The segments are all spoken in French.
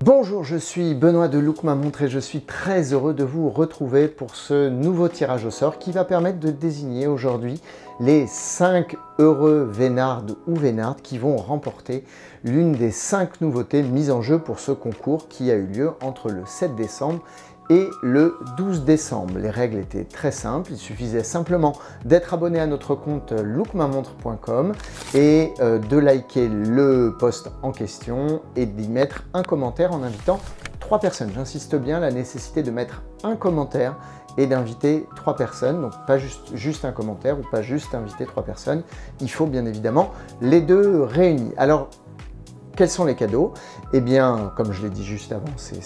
Bonjour, je suis Benoît de Look Ma Montre et je suis très heureux de vous retrouver pour ce nouveau tirage au sort qui va permettre de désigner aujourd'hui les 5 heureux Vénardes ou Vénardes qui vont remporter l'une des 5 nouveautés mises en jeu pour ce concours qui a eu lieu entre le 7 décembre et le 12 décembre. Les règles étaient très simples, il suffisait simplement d'être abonné à notre compte lookmamontre.com et de liker le post en question et d'y mettre un commentaire en invitant 3 personnes. J'insiste bien, la nécessité de mettre un commentaire et d'inviter 3 personnes, donc pas juste un commentaire ou pas juste inviter 3 personnes, il faut bien évidemment les deux réunis. Alors, quels sont les cadeaux? Eh bien, comme je l'ai dit juste avant, c'est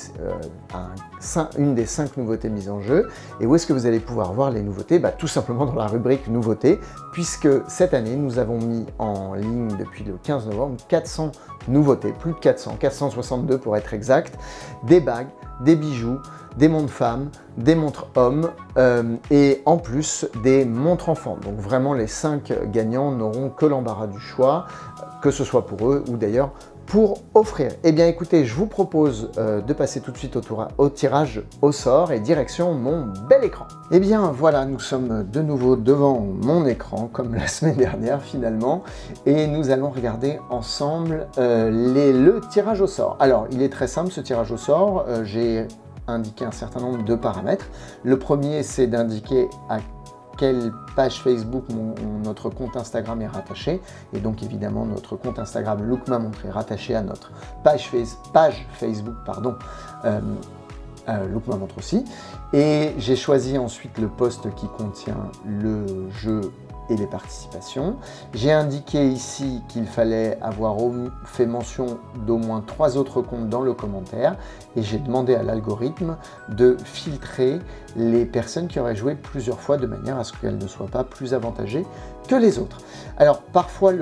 une des 5 nouveautés mises en jeu. Et où est-ce que vous allez pouvoir voir les nouveautés? Tout simplement dans la rubrique nouveautés, puisque cette année, nous avons mis en ligne depuis le 15 novembre 400 nouveautés, plus de 400, 462 pour être exact, des bagues, des bijoux, des montres femmes, des montres hommes et en plus des montres enfants. Donc vraiment, les 5 gagnants n'auront que l'embarras du choix, que ce soit pour eux ou d'ailleurs pour offrir. Eh bien écoutez, je vous propose de passer tout de suite au tirage au sort et direction mon bel écran. Eh bien voilà, nous sommes de nouveau devant mon écran comme la semaine dernière finalement et nous allons regarder ensemble le tirage au sort. Alors il est très simple ce tirage au sort, j'ai indiqué un certain nombre de paramètres. Le premier, c'est d'indiquer à quelle page Facebook notre compte Instagram est rattaché. Et donc évidemment, notre compte Instagram Look Ma Montre est rattaché à notre page Facebook, Look Ma Montre aussi. Et j'ai choisi ensuite le post qui contient le jeu et les participations. J'ai indiqué ici qu'il fallait avoir fait mention d'au moins 3 autres comptes dans le commentaire et j'ai demandé à l'algorithme de filtrer les personnes qui auraient joué plusieurs fois de manière à ce qu'elles ne soient pas plus avantagées que les autres. Alors parfois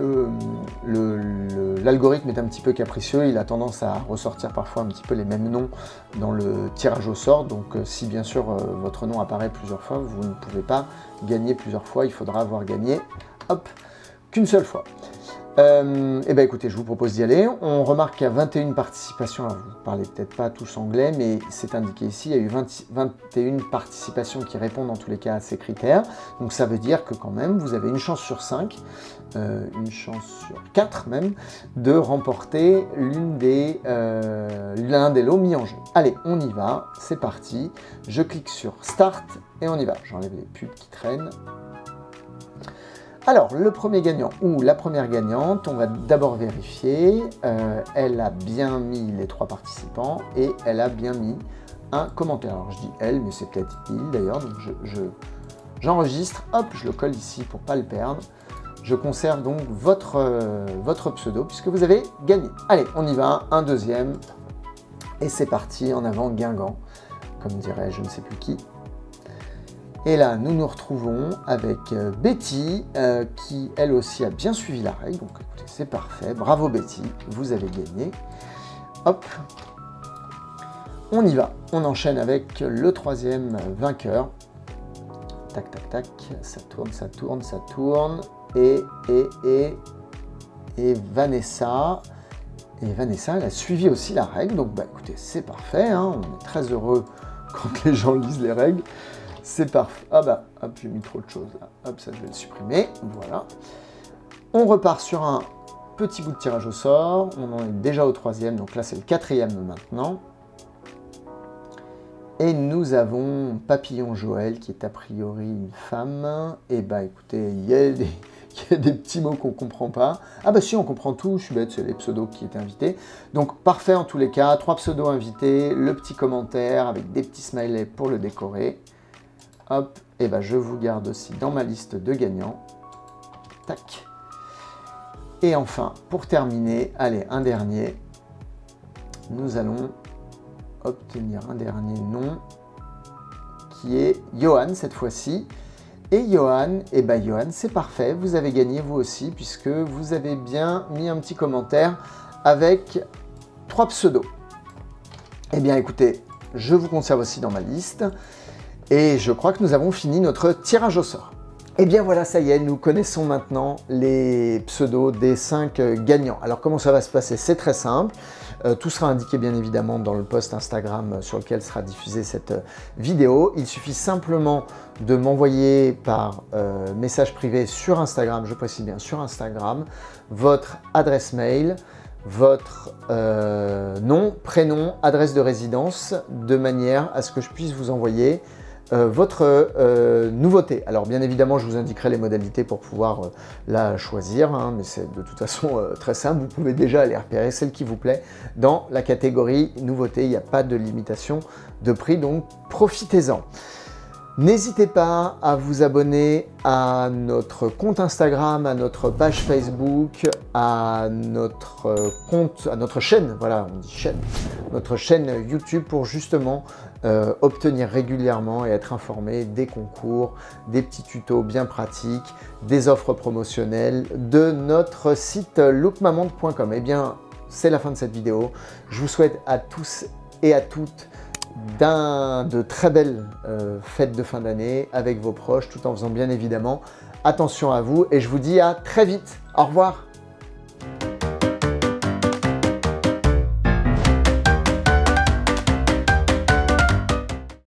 l'algorithme est un petit peu capricieux, il a tendance à ressortir parfois un petit peu les mêmes noms dans le tirage au sort, donc si bien sûr votre nom apparaît plusieurs fois, vous ne pouvez pas gagner plusieurs fois, il faudra avoir gagné, hop, qu'une seule fois. Eh bien écoutez, je vous propose d'y aller. On remarque qu'il y a 21 participations, alors vous ne parlez peut-être pas tous anglais, mais c'est indiqué ici, il y a eu 21 participations qui répondent en tous les cas à ces critères. Donc ça veut dire que quand même, vous avez une chance sur 5, une chance sur 4 même, de remporter l'un des lots mis en jeu. Allez, on y va, c'est parti. Je clique sur Start et on y va. J'enlève les pubs qui traînent. Alors, le premier gagnant ou la première gagnante, on va d'abord vérifier. Elle a bien mis les 3 participants et elle a bien mis un commentaire. Alors, je dis elle, mais c'est peut-être il d'ailleurs. Donc, j'enregistre, hop, je le colle ici pour ne pas le perdre. Je conserve donc votre pseudo puisque vous avez gagné. Allez, on y va, un deuxième. Et c'est parti, en avant Guingamp, comme dirait je ne sais plus qui. Et là, nous nous retrouvons avec Betty, qui elle aussi a bien suivi la règle. Donc écoutez, c'est parfait. Bravo Betty, vous avez gagné. Hop, on y va. On enchaîne avec le 3e vainqueur. Tac, tac, tac. Ça tourne, ça tourne, ça tourne. Et Vanessa. Et Vanessa, elle a suivi aussi la règle. Donc écoutez, c'est parfait. Hein. On est très heureux quand les gens lisent les règles. C'est parfait. Ah hop, j'ai mis trop de choses là. Hop, ça je vais le supprimer. Voilà. On repart sur un petit bout de tirage au sort. On en est déjà au 3e, donc là c'est le 4e maintenant. Et nous avons Papillon Joël, qui est a priori une femme. Et écoutez, il y a des petits mots qu'on ne comprend pas. Ah si, on comprend tout, je suis bête, c'est les pseudos qui étaient invités. Donc parfait en tous les cas, 3 pseudos invités, le petit commentaire avec des petits smileys pour le décorer. Hop, et je vous garde aussi dans ma liste de gagnants. Tac. Et enfin, pour terminer, allez, un dernier. Nous allons obtenir un dernier nom qui est Johan cette fois-ci. Et Johan, Johan, c'est parfait, vous avez gagné vous aussi puisque vous avez bien mis un petit commentaire avec 3 pseudos. Eh bien écoutez, je vous conserve aussi dans ma liste. Et je crois que nous avons fini notre tirage au sort. Et bien voilà, ça y est, nous connaissons maintenant les pseudos des 5 gagnants. Alors comment ça va se passer? C'est très simple. Tout sera indiqué bien évidemment dans le post Instagram sur lequel sera diffusée cette vidéo. Il suffit simplement de m'envoyer par message privé sur Instagram, je précise bien sur Instagram, votre adresse mail, votre nom, prénom, adresse de résidence, de manière à ce que je puisse vous envoyer votre nouveauté. Alors bien évidemment, je vous indiquerai les modalités pour pouvoir la choisir, hein, mais c'est de toute façon très simple. Vous pouvez déjà aller repérer celle qui vous plaît dans la catégorie nouveauté. Il n'y a pas de limitation de prix, donc profitez-en. N'hésitez pas à vous abonner à notre compte Instagram, à notre page Facebook, à notre compte, à notre chaîne, voilà, on dit chaîne, notre chaîne YouTube pour justement obtenir régulièrement et être informé des concours, des petits tutos bien pratiques, des offres promotionnelles de notre site lookmamonde.com. Eh bien, c'est la fin de cette vidéo. Je vous souhaite à tous et à toutes de très belles fêtes de fin d'année avec vos proches, tout en faisant bien évidemment attention à vous. Et je vous dis à très vite. Au revoir.